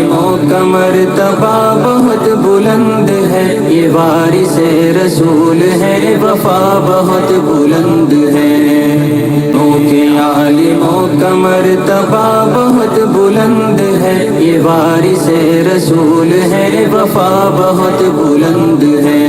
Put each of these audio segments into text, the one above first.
عالموں کا مرتبہ بہت بلند ہے، یہ وارث رسول ہے، وفا بہت بلند ہے۔ کے عالموں کا مرتبہ بہت بلند ہے، یہ وارث رسول ہے، وفا بہت بلند ہے۔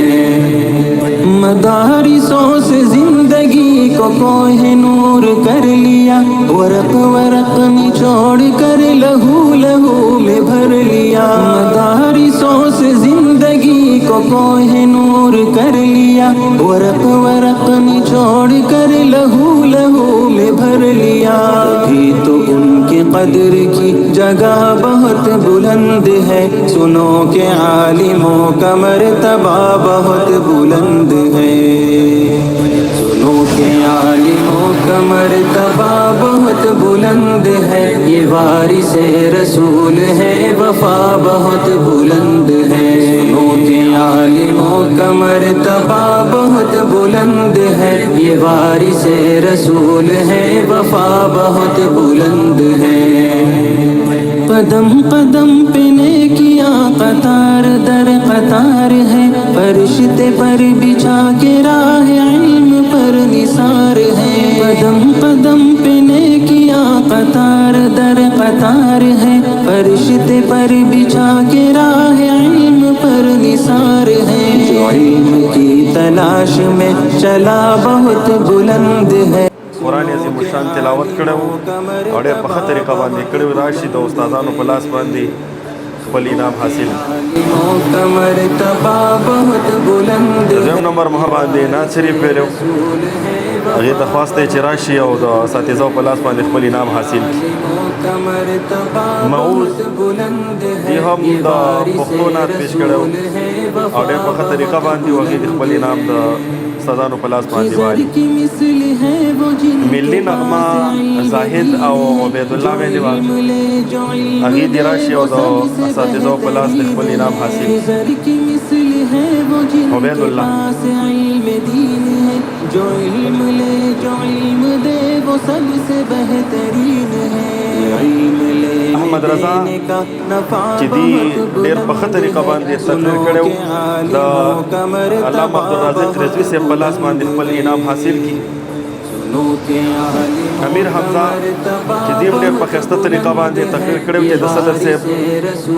مدارسوں سے زندگی کو کوہ نور کر لیا، ورق ورق نچوڑ کر لہو لہو میں بھر لیا۔ مدارسوں سے زندگی کو کوہ نور کر لیا، ورق ورق نچوڑ کر لہو لہو میں بھر لیا۔ بھی تو ان کی قدر کی جگہ بہت بلند ہے، سنو کہ عالموں کا مرتبہ بہت بلند ہے۔ سنو کہ عالموں کا مرتبہ بہت بلند ہے، یہ وارث رسول ہے، وفا بہت بلند ہے۔ سنو کہ عالموں کا مرتبہ بہت بلند ہے، یہ وارث رسول ہے، وفا بہت بلند ہے۔ قدم قدم پہ نیکیاں قطار در قطار ہے، فرشتے پر بچھا کے راہ علم پر نثار ہے۔ قدم قدم پہ نیکیاں قطار در قطار ہے، فرشتے پر بچھا کے راہ علم پر نثار ہے۔ جو علم کی تلاش میں چلا بہت بلند ہے۔ قرآن عظیم الشان تلاوت کړو او ډېر په ښه طریقه باندې کړو، راشي د استادانو په لاس باندې خپل انعام حاصل۔ دویم نمبر مخه باندې نعت شریف ویلو، هغې ته خواست دی چې راشي او د اساتذو په لاس باندې خپل انعام حاصل کړي۔ معوذ دې هم د پښتو نعت پیش کړی او ډېر په ښه طریقه باندې هغې د خپل انعام د استادانو په لاس باندې وایي۔ ملی نغمه زاهد او عبید الله ویلي وه، هغې دې راشي او د اساتذو په لاس د خپل انعام حاصل عبید الله۔ جو علم لے جو علم دے وہ سب سے بہترین ہے، علم لے احمد رضا چې دی ډېر په ښه طریقه باندې تقریر کړی و، د علامه عبدالرازق رضوي صاحب په لاس باندې خپل انعام حاصل کړي۔ امیر حمزه چې دی هم ډېر په ښایسته طریقه باندې تقریر کړی و چې د صدر صاحب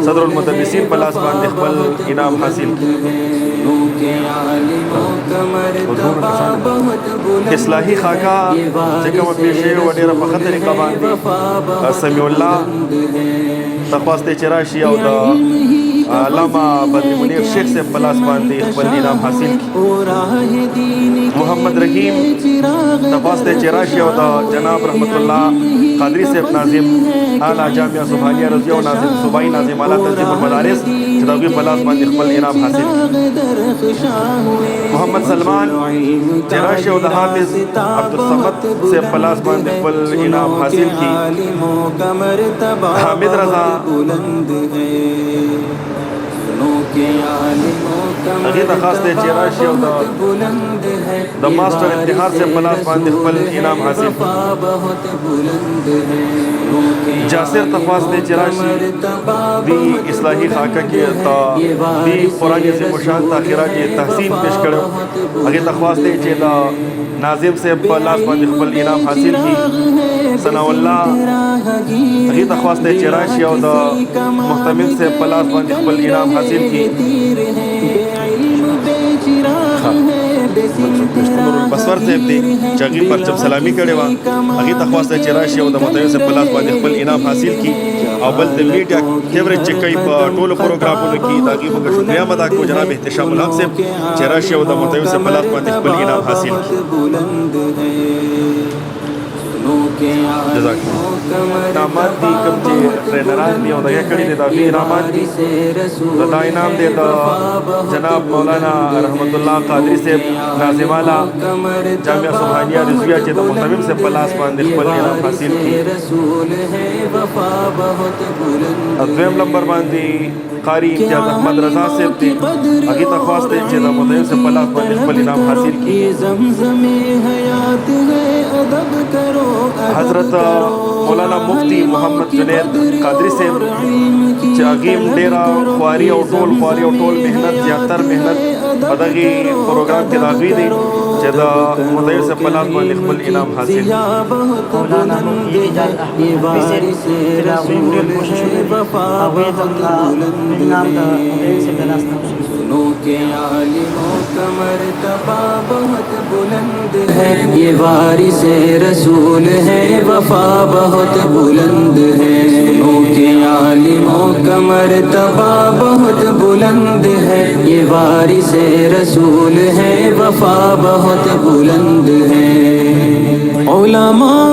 صدر المدرسین په لاس باندې خپل انعام حاصل کړي۔ اصلاحي خاکه چې کومه پیش شوې وه ډېره په ښه طریقه باندې سمیع الله ته خواست دی چې راشي او د علامه بدر منیر شیخ صاحب په لاس باندې خپل انعام حاصل کړي۔ محمد رحیم ته خواست دی چې راشي او د جناب رحمت الله قادری صاحب ناظم اعلی جامعه سبحانیه رضیه او ناظم صوبایي ناظم اعلی تنظیم المدارس چې د هغوی په لاس باندې خپل انعام حاصل کړي۔ محمد سلمان چې راشي او د حافظ عبدالصمد صاحب په لاس باندې خپل انعام حاصل کړي۔ حامد رضا هغې ته خاص دی چې راشي او د ماسټر اتحاد صاحب په لاس باندې خپل انعام حاصل کړي۔ جاسر ته خاص دی چې راشي دی اصلاحي خاکه کې ته دی قرآن عظیم الشان ته خراج تحسین پیش کړی، هغې ته خاص دی چې د ناظم صاحب په لاس باندې خپل انعام حاصل کړي۔ ثناء الله هغې ته خاص دی چې راشي او د محتمل صاحب په لاس باندې خپل انعام حاصل کړي۔ بسور صاحب دی چې هغې پرچم سلامي کړې وه، هغې ته خواست دی چې راشي او د محتمل صاحب په لاس باندې خپل انعام حاصل کړي۔ او بل د میډیا کوریج چې کوي په ټولو پروګرامونو کې د هغې موږ شکریه ادا کوو جناب احتشام الحق صاحب چې راشي او د محتمل صاحب په لاس باندې خپل انعام حاصل کړي۔ جزاک انعامات دي کوم چې ټرینران دي او دغه کړي دي د هغې انعامات دي، دا انعام دی د جناب مولانا رحمت الله قادری صاحب ناظم اعلی جامعه سبحانیه رضویه چې د محتمم صاحب په لاس باندې خپل انعام حاصل کړي۔ دویم نمبر باندې قاری امتیاز احمد رضا صاحب دی، هغې ته خواست دی چې د محتمم صاحب په لاس باندې خپل انعام حاصل کړي۔ حضرت مولانا مفتی محمد جنید قادری صاحب چې هغې ډېره خواري او ټول محنت زیاتر محنت په دغې پروګرام کې د هغوی دی چې د مدیر صاحب په لاس باندې خپل انعام حاصل مولانا مفتی اعجاز احمد حفیظ صاحب چې د هغوی ډېر کوشش وکړي هغوی ته انعام د مدیر صاحب د لاس نه وشي کے عالموں کا مرتبہ بہت بلند ہے یہ وارث رسول ہے وفا بہت بلند ہے سنوں کے عالموں کا مرتبہ بہت بلند ہے یہ وارث رسول ہے وفا بہت بلند ہے علماء